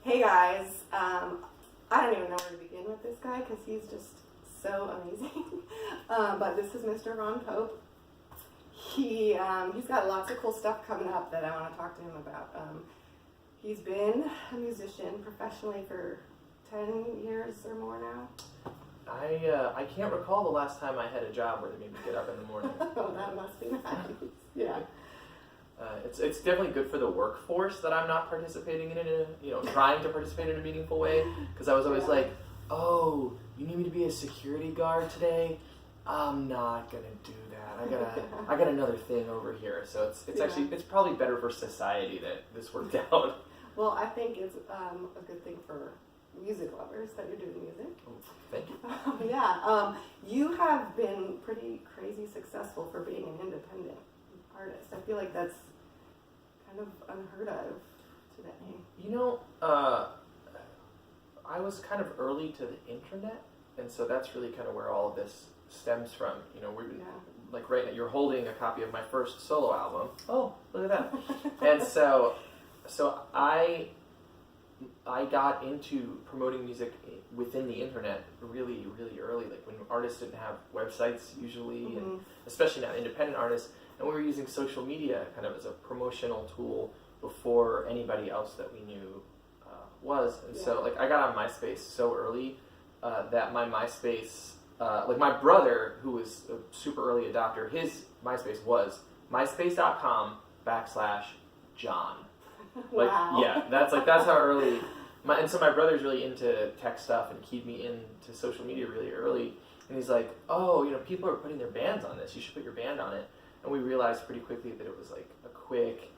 Hey guys, I don't even know where to begin with this guy because he's just so amazing. But this is Mr. Ron Pope. He's got lots of cool stuff coming up that I want to talk to him about. He's been a musician professionally for 10 years or more now. I can't recall the last time I had a job where they made me get up in the morning. Oh, that must be nice. Yeah. It's definitely good for the workforce that I'm not participating in it, trying to participate in a meaningful way. Because I was always like, oh, you need me to be a security guard today? I'm not gonna do that. I got another thing over here. So it's actually it's probably better for society that this worked out. Well, I think it's a good thing for music lovers that you're doing music. Oh, thank you. Yeah. You have been pretty crazy successful for being an independent artist. I feel like that's kind of unheard of today. I was kind of early to the internet, and so that's really kind of where all of this stems from. Like right now, you're holding a copy of my first solo album. Oh, look at that! And so I got into promoting music within the internet really, really early, like when artists didn't have websites usually, and especially not independent artists. And we were using social media kind of as a promotional tool before anybody else that we knew was. And so like I got on MySpace so early that my MySpace, like my brother, who was a super early adopter, his MySpace was myspace.com/John. Like, wow. Yeah, that's how early. And so my brother's really into tech stuff and keyed me into social media really early. And he's like, oh, people are putting their bands on this. You should put your band on it. And we realized pretty quickly that it was like a quick,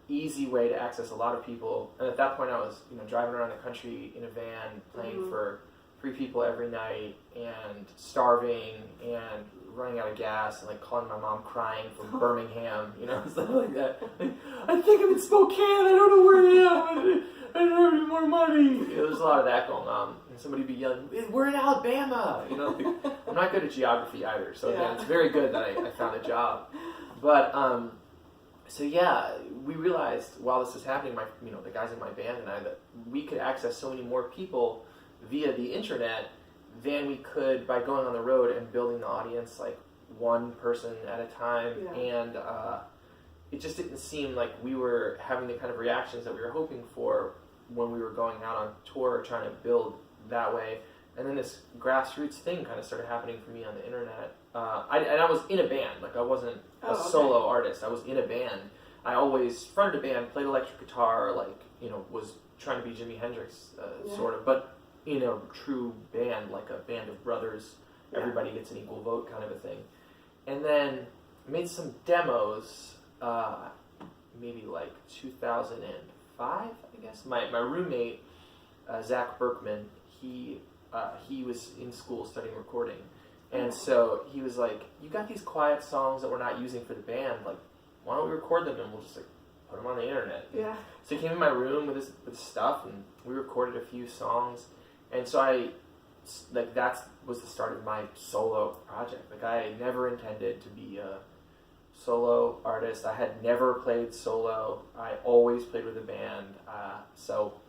easy way to access a lot of people. And at that point, I was driving around the country in a van, playing for 3 people every night, and starving, and running out of gas, and like calling my mom crying from Birmingham, stuff like that. Like, I think I'm in Spokane. I don't know where I am. I don't have any more money. There's a lot of that going on. And somebody would be yelling, we're in Alabama. I'm not good at geography either. So again, it's very good that I found a job. But we realized while this was happening, the guys in my band and I, that we could access so many more people via the internet than we could by going on the road and building the audience like one person at a time. And it just didn't seem like we were having the kind of reactions that we were hoping for when we were going out on tour trying to build that way. And then this grassroots thing kind of started happening for me on the internet. I was in a band, like I wasn't a solo artist. I was in a band. I always fronted a band, played electric guitar, was trying to be Jimi Hendrix, sort of, but true band, like a band of brothers. Everybody gets an equal vote kind of a thing. And then made some demos, maybe like 2005, I guess. My roommate, Zach Berkman, he was in school studying recording. And so he was like, you got these quiet songs that we're not using for the band, like, why don't we record them and we'll just like put them on the internet. Yeah. So he came in my room with his stuff, and we recorded a few songs. And so that was the start of my solo project. Like I never intended to be a solo artist. I had never played solo. I always played with a band. So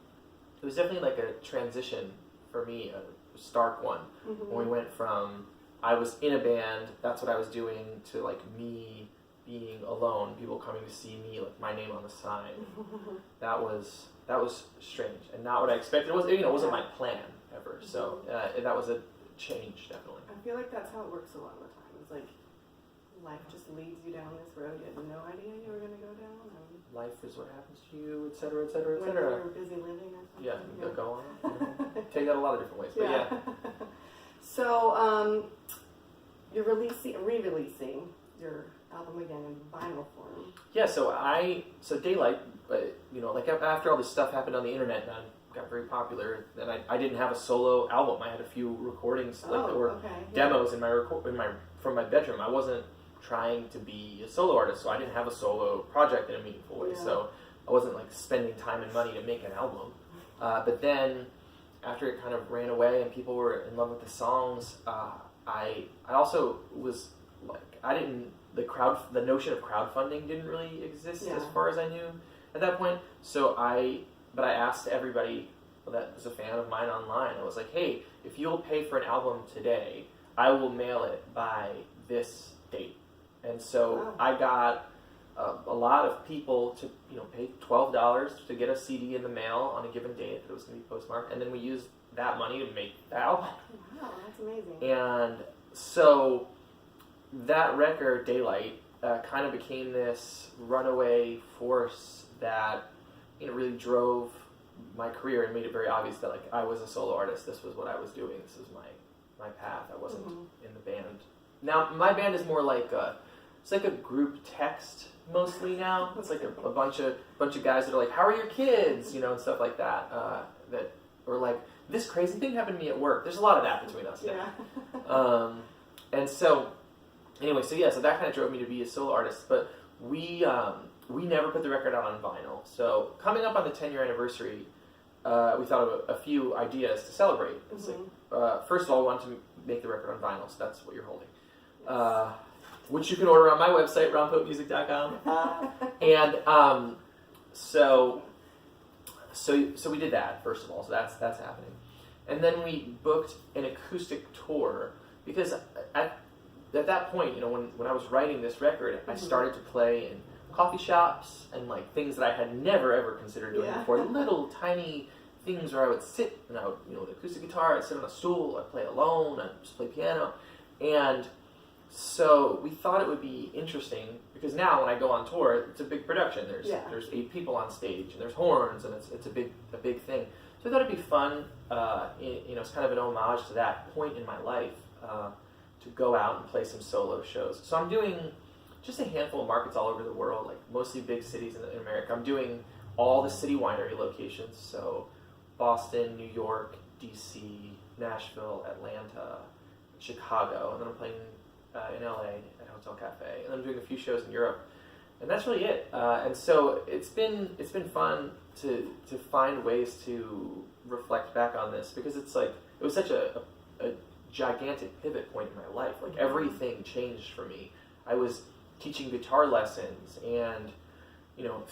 it was definitely like a transition for me, a stark one, when we went from I was in a band, that's what I was doing, to like me being alone, people coming to see me, like my name on the sign. That was strange and not what I expected. It wasn't my plan ever. So that was a change, definitely. I feel like that's how it works a lot of the time. It's like life just leads you down this road you had no idea you were going to go down. Life is what happens to you, et cetera, et cetera, et when cetera. you're busy living or something. Yeah, go on. Take that a lot of different ways, but yeah. So you're re-releasing your album again in vinyl form. Yeah, so Daylight, like after all this stuff happened on the internet and I got very popular, then I didn't have a solo album. I had a few recordings that were demos from my bedroom. I wasn't trying to be a solo artist, so I didn't have a solo project in a meaningful way. So I wasn't like spending time and money to make an album. But then after it kind of ran away and people were in love with the songs, I also was like, the notion of crowdfunding didn't really exist as far as I knew at that point. So I asked everybody that was a fan of mine online. I was like, hey, if you'll pay for an album today, I will mail it by this date. And so Wow. I got a lot of people to pay $12 to get a CD in the mail on a given date that it was going to be postmarked, and then we used that money to make the album. Wow, that's amazing. And so that record, Daylight, kind of became this runaway force that really drove my career and made it very obvious that I was a solo artist. This was what I was doing. This was my path. I wasn't in the band. Now my band is more like it's like a group text mostly now. It's like a bunch of guys that are like, how are your kids, and stuff like that. That or like, this crazy thing happened to me at work. There's a lot of that between us now. Yeah. And so anyway, so that kind of drove me to be a solo artist. But we never put the record out on vinyl. So coming up on the 10-year anniversary, we thought of a few ideas to celebrate. It's like, first of all, we wanted to make the record on vinyl, so that's what you're holding. Which you can order on my website, ronpopemusic.com. And so we did that, first of all, so that's happening. And then we booked an acoustic tour, because at that point, when I was writing this record, I started to play in coffee shops and like things that I had never ever considered doing before. Little tiny things where I would sit and I would, with acoustic guitar, I'd sit on a stool, I'd play alone, I'd just play piano. And so we thought it would be interesting, because now when I go on tour, it's a big production. There's 8 people on stage and there's horns, and it's a big thing. So I thought it'd be fun. It's kind of an homage to that point in my life to go out and play some solo shows. So I'm doing just a handful of markets all over the world, like mostly big cities in America. I'm doing all the city winery locations, so Boston, New York, DC, Nashville, Atlanta, Chicago, and then I'm playing in LA at Hotel Cafe, and I'm doing a few shows in Europe, and that's really it. And so it's been fun to find ways to reflect back on this, because it was such a gigantic pivot point in my life. Like everything changed for me. I was teaching guitar lessons and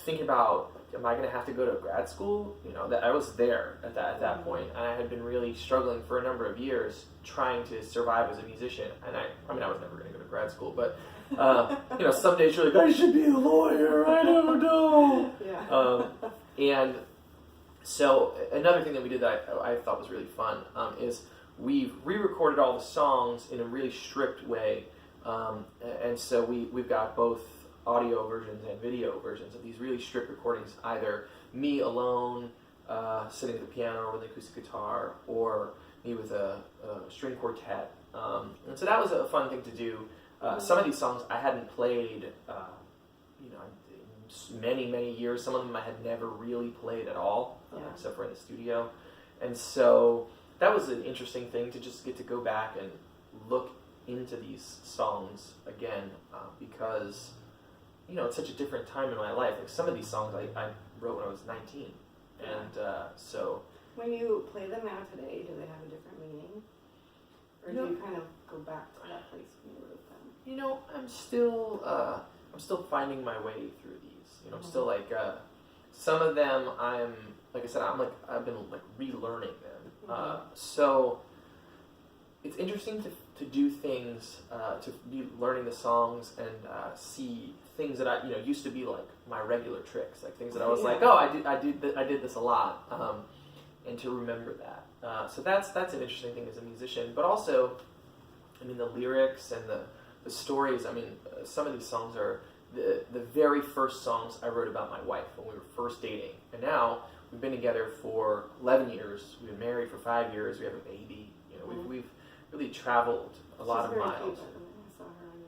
thinking about, am I going to have to go to grad school? That I was there at that point, and I had been really struggling for a number of years trying to survive as a musician. And I was never going to go to grad school, but some days you're like, I should be a lawyer. I don't know. Yeah. And so another thing that we did that I thought was really fun is we've re-recorded all the songs in a really strict way. And so we've got both audio versions and video versions of these really strict recordings, either me alone sitting at the piano or with an acoustic guitar, or me with a string quartet. And so that was a fun thing to do. Some of these songs I hadn't played in many years. Some of them I had never really played at all, except for in the studio. And so that was an interesting thing, to just get to go back and look into these songs again, because it's such a different time in my life. Like some of these songs I wrote when I was 19, and so when you play them now today, do they have a different meaning, or do you kind of go back to that place when you wrote them? I'm still finding my way through these. I'm still like some of them I've been like relearning them. So it's interesting to do things, to be learning the songs and see things that I used to be like my regular tricks, like things that I was like, oh, I did this a lot, and to remember that. So that's an interesting thing as a musician. But also, the lyrics and the stories. Some of these songs are the very first songs I wrote about my wife when we were first dating, and now we've been together for 11 years. We've been married for 5 years. We have a baby. We've really traveled a lot of miles. Cute, I saw her on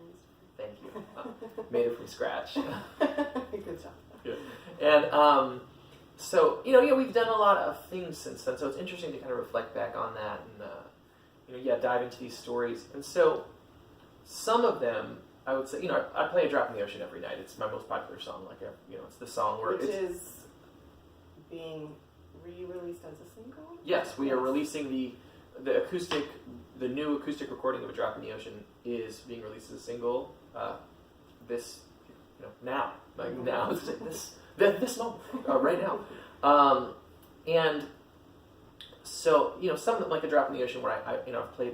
Thank you. Made it from scratch. Good job. Yeah. And so we've done a lot of things since then. So it's interesting to kind of reflect back on that and dive into these stories. And so some of them, I would say, I play A Drop in the Ocean every night. It's my most popular song. It's the song where Which is being re-released as a single? Yes, we are releasing the new acoustic recording of A Drop in the Ocean is being released as a single now. Now, this moment, right now. And So, some of them, like A Drop in the Ocean, where I've played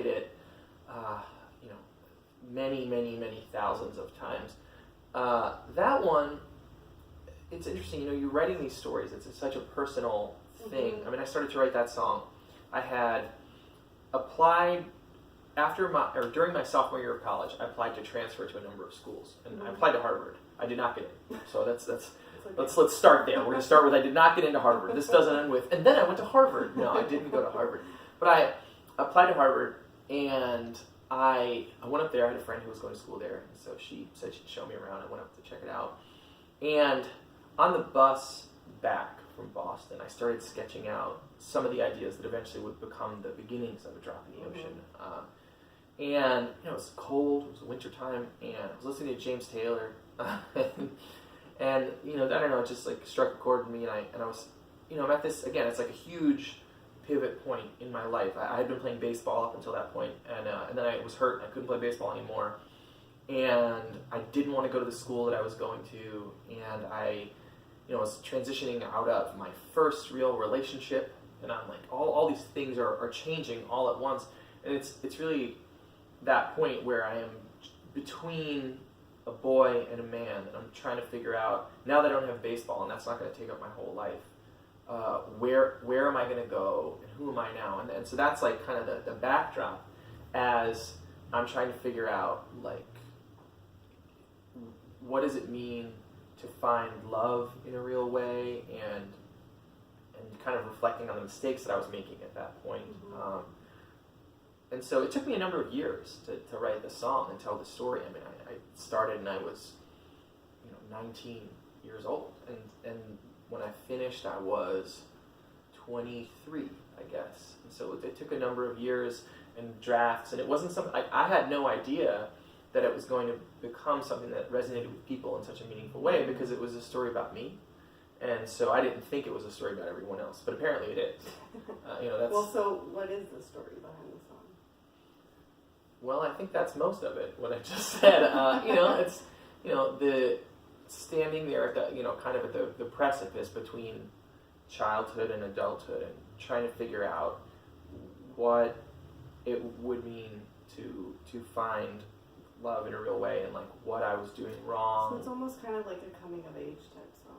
it, you know, many, many, many thousands of times. That one, it's interesting. You're writing these stories. It's such a personal thing. Mm-hmm. I mean, I started to write that song. I had applied during my sophomore year of college. I applied to transfer to a number of schools, and I applied to Harvard. I did not get in. So that's let's start there. We're going to start with I did not get into Harvard. This doesn't end with and then I went to Harvard. No, I didn't go to Harvard, but I applied to Harvard, and I went up there. I had a friend who was going to school there, and so she said she'd show me around. I went up to check it out, and on the bus back from Boston, I started sketching out some of the ideas that eventually would become the beginnings of A Drop in the Ocean. And it was cold, it was wintertime, and I was listening to James Taylor, and I don't know, it just like struck a chord in me, and I was, I'm at this, again, it's like a huge pivot point in my life. I had been playing baseball up until that point, and then I was hurt, and I couldn't play baseball anymore, and I didn't want to go to the school that I was going to, and I was transitioning out of my first real relationship, and I'm like, all these things are changing all at once, and it's really that point where I am between a boy and a man, and I'm trying to figure out, now that I don't have baseball, and that's not going to take up my whole life, where am I going to go, and who am I now? And so that's like kind of the backdrop as I'm trying to figure out, like, what does it mean to find love in a real way, and kind of reflecting on the mistakes that I was making at that point. Mm-hmm. And so it took me a number of years to write the song and tell the story. I mean, I started and I was 19 years old, and when I finished I was 23, I guess. And so it took a number of years and drafts, and it wasn't something, I had no idea that it was going to become something that resonated with people in such a meaningful way, because it was a story about me. And so I didn't think it was a story about everyone else, but apparently it is. That's... Well, so what is the story behind the song? Well, I think that's most of it, what I just said. It's, the standing there at the, kind of at the precipice between childhood and adulthood, and trying to figure out what it would mean to find love in a real way, and like what I was doing wrong. So it's almost kind of like a coming of age type song.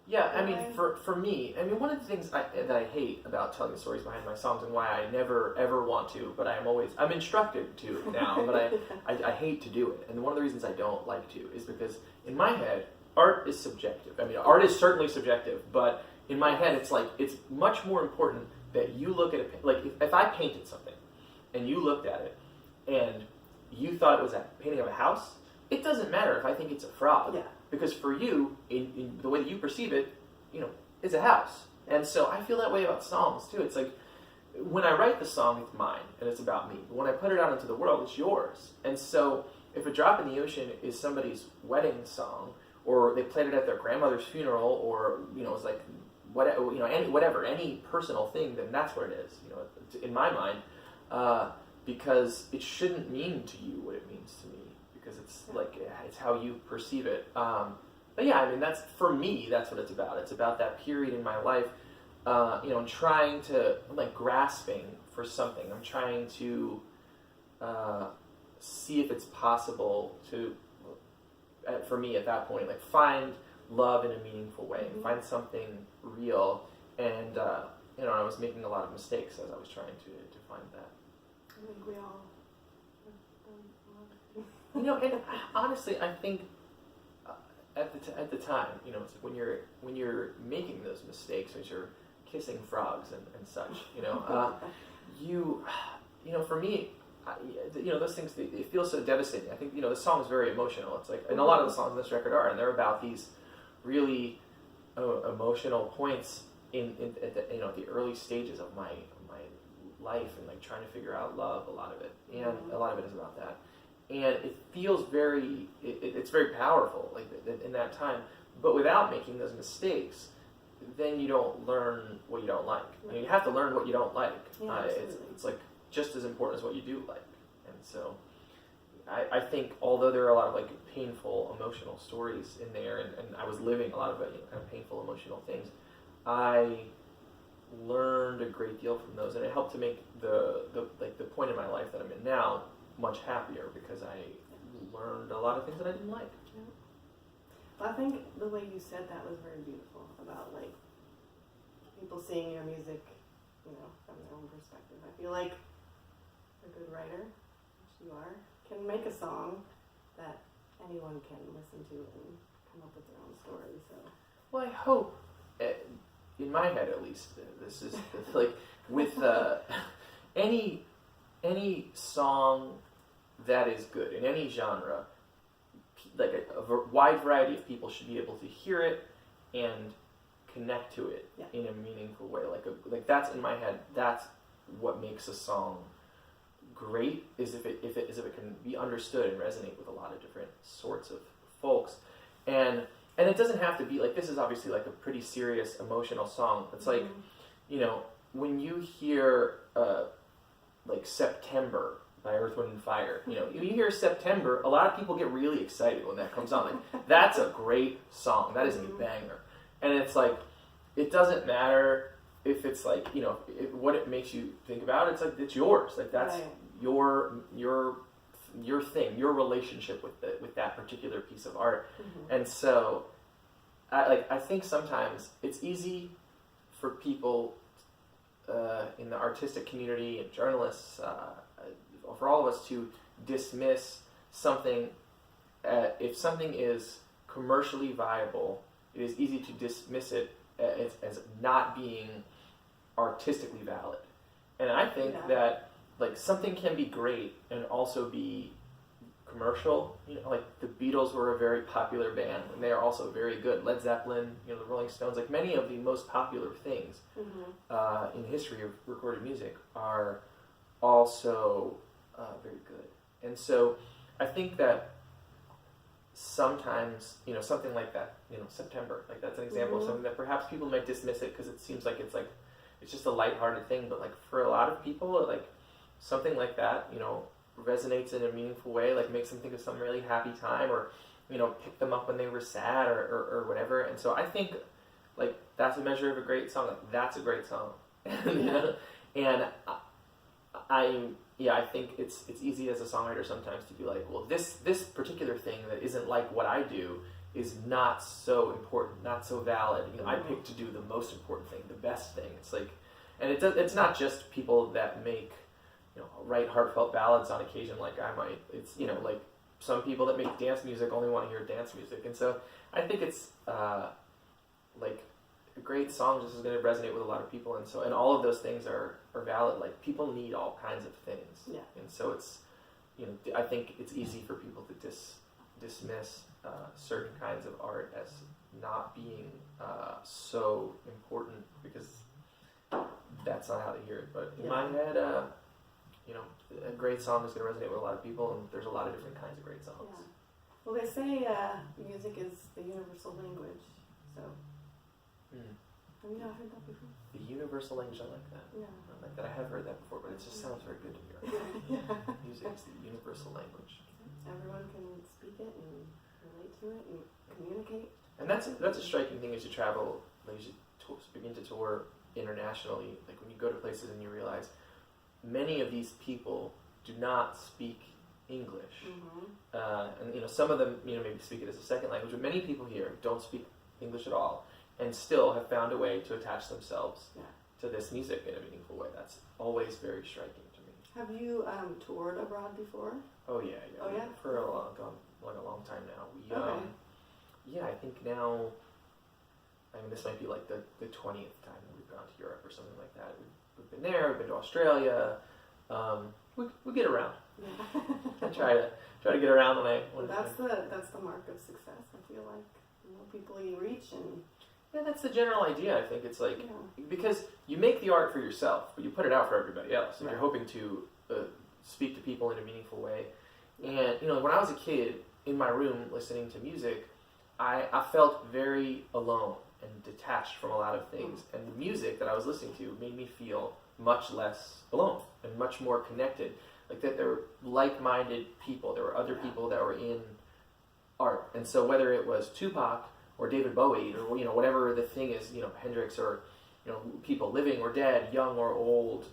Yeah, I mean, for me, one of the things that I hate about telling the stories behind my songs, and why I never ever want to, but I'm instructed to now, but I hate to do it. And one of the reasons I don't like to is because in my head, art is subjective. I mean, art is certainly subjective, but in my head, it's like, it's much more important that you look at it, like if I painted something and you looked at it and you thought it was a painting of a house, it doesn't matter if I think it's a frog. Yeah. Because for you, in the way that you perceive it, it's a house. And so I feel that way about songs too. It's like, when I write the song, it's mine, and it's about me. But when I put it out into the world, it's yours. And so if A Drop in the Ocean is somebody's wedding song, or they played it at their grandmother's funeral, or, it's like, any personal thing, then that's what it is, in my mind. Because it shouldn't mean to you what it means to me, because it's like, it's how you perceive it. But yeah, that's, for me, that's what it's about. It's about that period in my life, and trying to, I'm like grasping for something. I'm trying to see if it's possible to, for me at that point, like find love in a meaningful way, and find something real. And, I was making a lot of mistakes as I was trying to find that. I think we all and honestly, I think at the time, it's like when you're making those mistakes, as you're kissing frogs and such, for me, those things, they feel so devastating. I think the song is very emotional. It's like, and a lot of the songs on this record are, and they're about these really emotional points at the early stages of my life, and like trying to figure out love, a lot of it, and a lot of it is about that. And it feels it's very powerful, like in that time. But without making those mistakes, then you don't learn what you don't like. You have to learn what you don't like. Yeah, it's like just as important as what you do like. And so I think, although there are a lot of like painful, emotional stories in there, and I was living a lot of kind of painful, emotional things, I learned a a great deal from those, and it helped to make the point in my life that I'm in now much happier because I learned a lot of things that I didn't like. Yeah. Well, I think the way you said that was very beautiful about like people seeing your music, from their own perspective. I feel like a good writer, which you are, can make a song that anyone can listen to and come up with their own story. So, well, I hope, in my head at least, this is like with any song that is good in any genre, like a wide variety of people should be able to hear it and connect to it in a meaningful way. Like that's in my head. That's what makes a song great. Is if it can be understood and resonate with a lot of different sorts of folks, and it doesn't have to be like this is obviously like a pretty serious emotional song. It's like when you hear like September by Earth, Wind and Fire. You hear September, a lot of people get really excited when that comes on. Like, that's a great song. That is a banger. And it's like, it doesn't matter if it's like, what it makes you think about. It's like, it's yours. Like, that's your thing, your relationship with that particular piece of art. Mm-hmm. And so, I think sometimes it's easy for people in the artistic community and journalists, for all of us to dismiss something. If something is commercially viable, it is easy to dismiss it as not being artistically valid. And I think that like something can be great and also be commercial. Like the Beatles were a very popular band and they are also very good. Led Zeppelin, the Rolling Stones, like many of the most popular things in the history of recorded music are also very good. And so I think that sometimes, something like that, September, like that's an example of something that perhaps people might dismiss it because it seems like it's just a lighthearted thing, but like for a lot of people, like something like that, resonates in a meaningful way, like makes them think of some really happy time or, pick them up when they were sad or whatever. And so I think like that's a measure of a great song. Like that's a great song. And I think it's easy as a songwriter sometimes to be like, well, this particular thing that isn't like what I do is not so important, not so valid. I picked to do the most important thing, the best thing. It's like, and it's not just people that make, write heartfelt ballads on occasion like I might. It's, like some people that make dance music only want to hear dance music. And so I think it's like a great song just is going to resonate with a lot of people. And so, and all of those things are valid. Like people need all kinds of things. Yeah. And so it's, I think it's easy for people to dismiss certain kinds of art as not being so important because that's not how they hear it. But in my head, a great song is going to resonate with a lot of people, and there's a lot of different kinds of great songs. Yeah. Well, they say music is the universal language. So, have you not heard that before? The universal language, I like that. Yeah. I like that. I have heard that before, but it just sounds very good to me right now. Music is the universal language. Everyone can speak it and relate to it and communicate. And that's a striking thing as you travel, like as you begin to tour internationally. Like when you go to places and you realize many of these people do not speak English, and some of them maybe speak it as a second language, but many people here don't speak English at all, and still have found a way to attach themselves to this music in a meaningful way. That's always very striking to me. Have you toured abroad before? Oh yeah. Oh yeah. For a long time now. I think now. I mean, this might be like the 20th time that we've gone to Europe or something like that. We've been there. We've been to Australia. We get around. Yeah. I try to get around when that's the mark of success. I feel like the more people you reach and. Yeah, that's the general idea. I think it's like because you make the art for yourself, but you put it out for everybody else, and you're hoping to speak to people in a meaningful way. And when I was a kid in my room listening to music, I felt very alone and detached from a lot of things. And the music that I was listening to made me feel much less alone and much more connected. Like that there were like-minded people. There were other people that were in art. And so whether it was Tupac or David Bowie or whatever the thing is, Hendrix or people living or dead, young or old,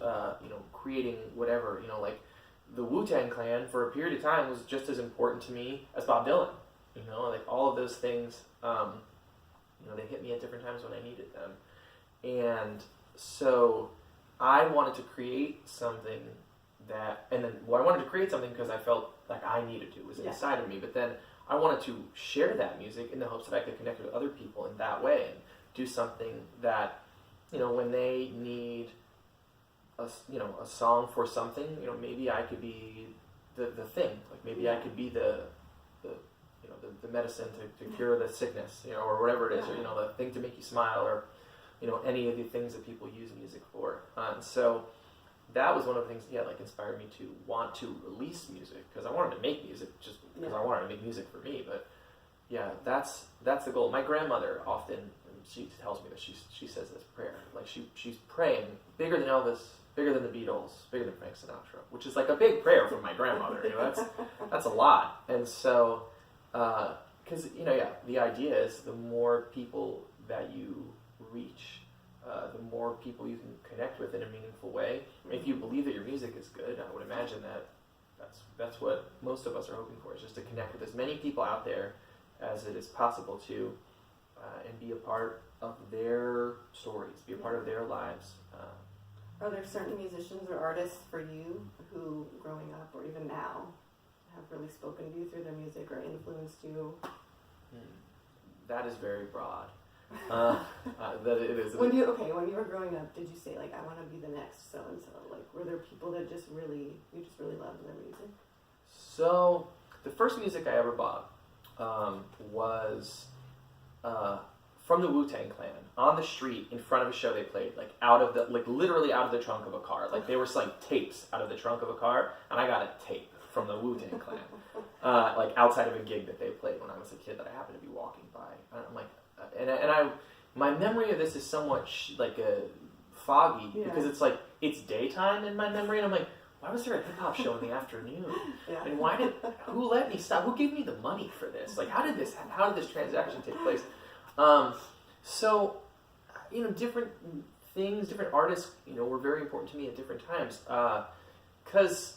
creating whatever, like the Wu-Tang Clan for a period of time was just as important to me as Bob Dylan, like all of those things, they hit me at different times when I needed them. And so I wanted to create something I wanted to create something because I felt like I needed to, it was inside of me, but then I wanted to share that music in the hopes that I could connect with other people in that way and do something that, when they need a song for something, maybe I could be the thing. Like maybe I could be the medicine to cure the sickness, or whatever it is, or the thing to make you smile, or any of the things that people use music for. And so that was one of the things, inspired me to want to release music, because I wanted to make music just because I wanted to make music for me. But that's the goal. My grandmother often, she tells me that she says this prayer, like she's praying bigger than Elvis, bigger than the Beatles, bigger than Frank Sinatra, which is like a big prayer from my grandmother. That's a lot. And so, because the idea is the more people that you reach, the more people you can connect with in a meaningful way. If you believe that your music is good, I would imagine that's what most of us are hoping for, is just to connect with as many people out there as it is possible to, and be a part of their stories, be a part of their lives. Are there certain musicians or artists for you who, growing up or even now, have really spoken to you through their music or influenced you? That is very broad. That it is. When you were growing up, did you say like, I want to be the next so and so? Like, were there people that you just really loved their music? So the first music I ever bought was from the Wu-Tang Clan on the street in front of a show they played, literally out of the trunk of a car. Like they were selling tapes out of the trunk of a car, and I got a tape from the Wu-Tang Clan, outside of a gig that they played when I was a kid that I happened to be walking by. And I'm like, my memory of this is somewhat foggy, because it's daytime in my memory, and I'm like, why was there a hip hop show in the afternoon? And who let me stop? Who gave me the money for this? Like, how did this transaction take place? So, different things, different artists, were very important to me at different times. Because,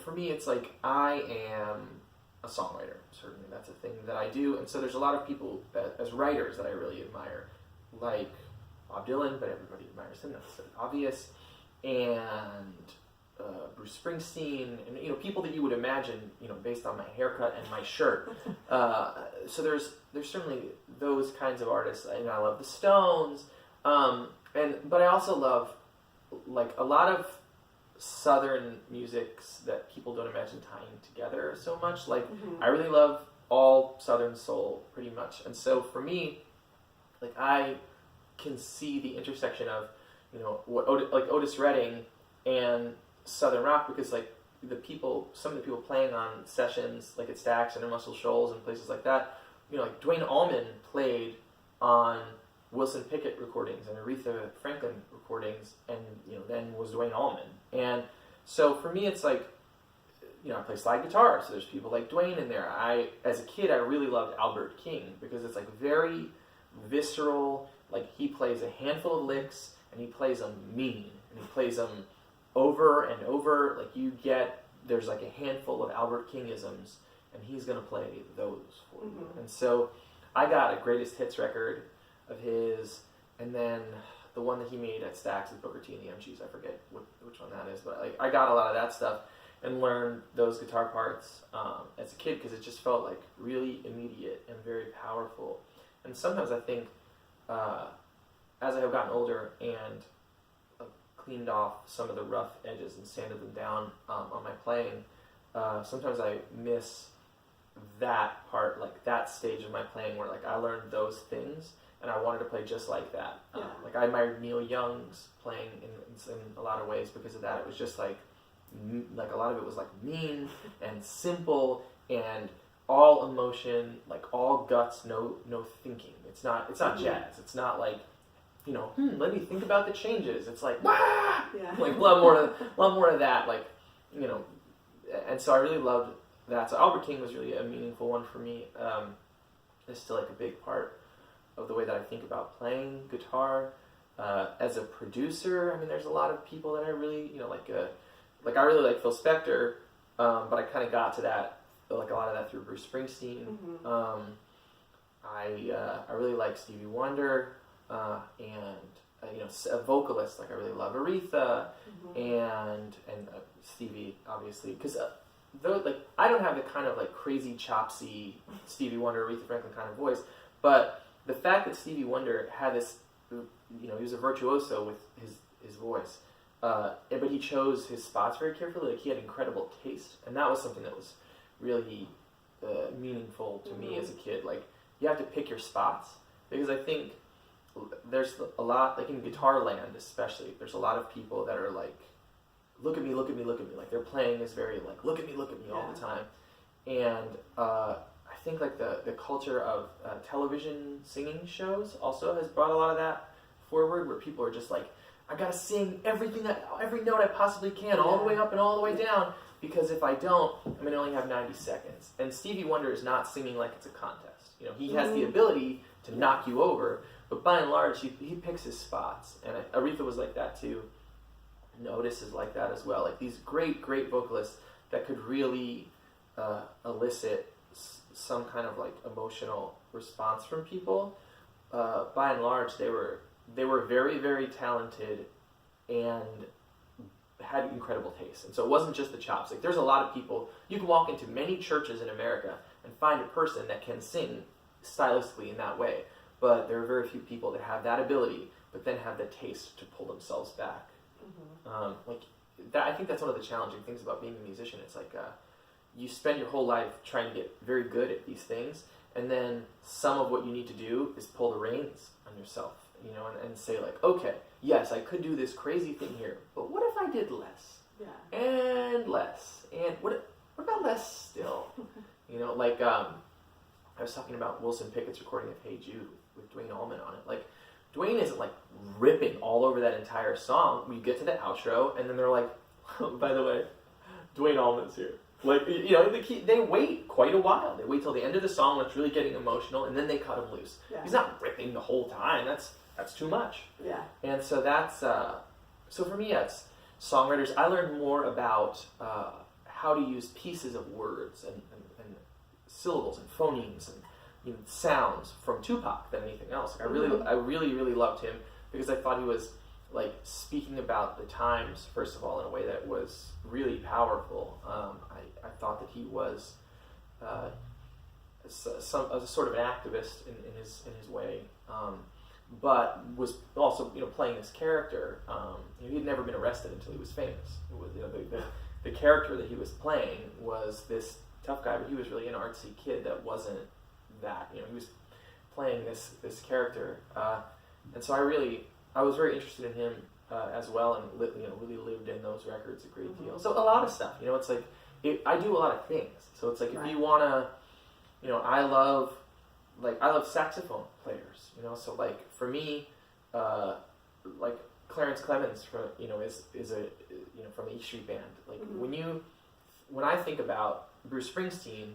for me, it's like I am a songwriter. Certainly, that's a thing that I do. And so there's a lot of people as writers that I really admire, like Bob Dylan, but everybody admires him. That's so obvious. And Bruce Springsteen, and people that you would imagine, based on my haircut and my shirt. So there's certainly those kinds of artists, and I love the Stones, but I also love a lot of Southern musics that people don't imagine tying together so much. I really love all Southern soul, pretty much, and so for me, I can see the intersection of what Otis Redding and Southern rock, because some of the people playing on sessions at Stax and in Muscle Shoals and places like that, Duane Allman played on Wilson Pickett recordings and Aretha Franklin recordings, and then was Duane Allman. And so for me, it's I play slide guitar, so there's people like Duane in there. As a kid, I really loved Albert King, because it's very visceral. He plays a handful of licks, and he plays them mean, and he plays them over and over. There's a handful of Albert King-isms, and he's going to play those for you. And so I got a greatest hits record of his, and then the one that he made at Stax with Booker T and the MGs, I forget which one that is, but I got a lot of that stuff and learned those guitar parts as a kid, because it just felt really immediate and very powerful. And sometimes I think as I have gotten older and cleaned off some of the rough edges and sanded them down on my playing, sometimes I miss that part, that stage of my playing where I learned those things and I wanted to play just like that. I admired Neil Young's playing in a lot of ways because of that. It was just a lot of it was mean and simple and all emotion, all guts, no thinking. It's not jazz. It's not let me think about the changes. It's wah! Yeah. A lot more of that, and so I really loved that. So Albert King was really a meaningful one for me. It's still a big part of the way that I think about playing guitar. as a producer, I mean, there's a lot of people that I really, like I really like Phil Spector, but I kind of got to that, like a lot of that through Bruce Springsteen. I really like Stevie Wonder, and a vocalist, like I really love Aretha, and Stevie, obviously, because though, like, I don't have the kind of like crazy chopsy Stevie Wonder, Aretha Franklin kind of voice, but the fact that Stevie Wonder had this, he was a virtuoso with his voice, but he chose his spots very carefully. Like, he had incredible taste, and that was something that was really meaningful to me as a kid. Like, you have to pick your spots, because I think there's a lot, like in guitar land especially, there's a lot of people that are like, look at me, look at me, look at me. Like, their playing is very like, look at me all the time. And I think like the culture of television singing shows also has brought a lot of that forward, where people are just like, I gotta sing every note I possibly can, all the way up and all the way down, because if I don't, I'm gonna only have 90 seconds. And Stevie Wonder is not singing like it's a contest. He has the ability to knock you over, but by and large, he picks his spots. And Aretha was like that too. Otis is like that as well. Like, these great vocalists that could really elicit some kind of like emotional response from people. By and large, they were very, very talented and had incredible taste. And so it wasn't just the chops. Like, there's a lot of people, you can walk into many churches in America and find a person that can sing stylistically in that way. But there are very few people that have that ability, but then have the taste to pull themselves back. Like that, I think that's one of the challenging things about being a musician. It's like you spend your whole life trying to get very good at these things, and then some of what you need to do is pull the reins on yourself, and say like, okay, yes, I could do this crazy thing here, but what if I did less? Yeah. And less, and what about less still? Like I was talking about Wilson Pickett's recording of Hey Jude with Duane Allman on it. Like, Duane isn't like ripping all over that entire song. We get to the outro, and then they're like, oh, by the way, Duane Allman's here. Like, they wait quite a while. They wait till the end of the song when it's really getting emotional, and then they cut him loose. Yeah. He's not ripping the whole time. That's too much. Yeah. And so that's so for me, it's songwriters. I learned more about how to use pieces of words and syllables and phonemes and sounds from Tupac than anything else. Like, I really loved him because I thought he was like speaking about the times, first of all, in a way that was really powerful. I thought that he was a sort of an activist in his way, but was also playing this character. He had never been arrested until he was famous. It was, the character that he was playing was this tough guy, but he was really an artsy kid that wasn't that. He was playing this character, and so I was very interested in him as well, and really lived in those records a great deal. So a lot of stuff. It's like I do a lot of things. So it's like if you wanna, I love saxophone players. So like for me, like Clarence Clemens is a from the E Street Band. Like when I think about Bruce Springsteen,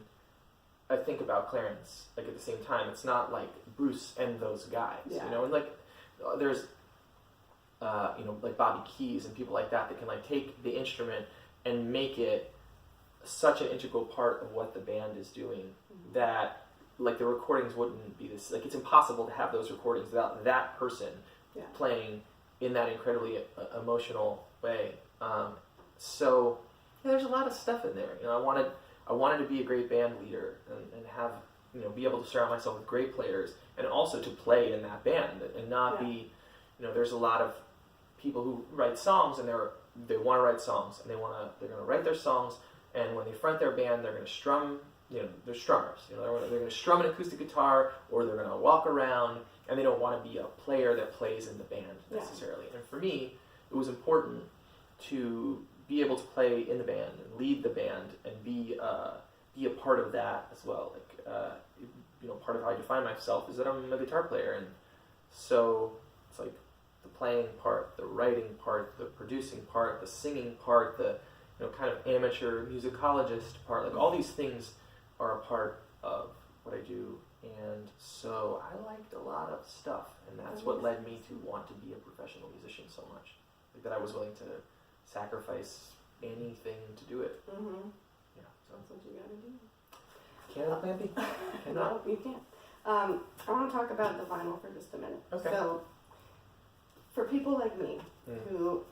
I think about Clarence. Like at the same time, it's not like Bruce and those guys. And like there's like Bobby Keys and people like that can like take the instrument and make it such an integral part of what the band is doing that like the recordings wouldn't be this. Like it's impossible to have those recordings without that person playing in that incredibly emotional way. So there's a lot of stuff in there. I wanted to be a great band leader and have be able to surround myself with great players, and also to play in that band and not be there's a lot of people who write songs and they want to write songs and they're going to write their songs, and when they front their band they're going to strum. They're strummers. They're going to strum an acoustic guitar, or they're going to walk around, and they don't want to be a player that plays in the band necessarily. And for me, it was important to be able to play in the band and lead the band and be a part of that as well. Like part of how I define myself is that I'm a guitar player, and so it's like the playing part, the writing part, the producing part, the singing part, the kind of amateur musicologist part. Like all these things are a part of what I do, And so I liked a lot of stuff, and that's what led me to want to be a professional musician so much. Like that I was willing to sacrifice anything to do it. Mm-hmm. Yeah, so That's what you gotta do. Canada Plan B. Cannot. No, you can't. I want to talk about the vinyl for just a minute. Okay. So, for people like me Mm. who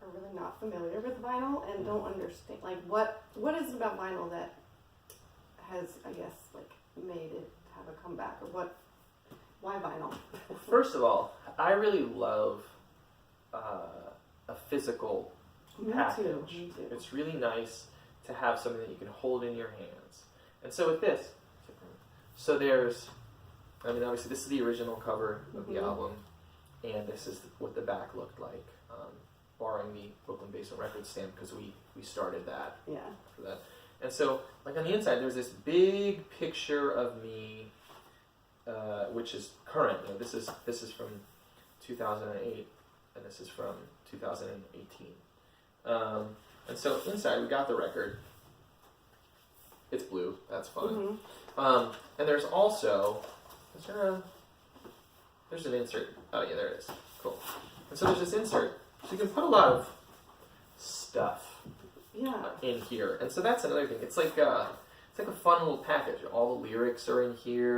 are really not familiar with vinyl and don't understand, like, what is it about vinyl that has, I guess, like, made it have a comeback, or why vinyl? First of all, I really love a physical Me package. too. Me too. It's really nice to have something that you can hold in your hands. And so with this, so there's, I mean, obviously this is the original cover of the Mhm. album, and this is what the back looked like, borrowing the Brooklyn Basement Records stamp because we started that Yeah. for that. And so, like on the inside, there's this big picture of me, which is current. You know, this is from 2008, and this is from 2018. And so inside, we got the record. It's blue. That's fun. Mm-hmm. And there's also, there's an insert. Oh yeah, there it is. Cool. And so there's this insert. So you can put a lot of stuff Yeah. in here. And so that's another thing. It's like a fun little package. All the lyrics are in here.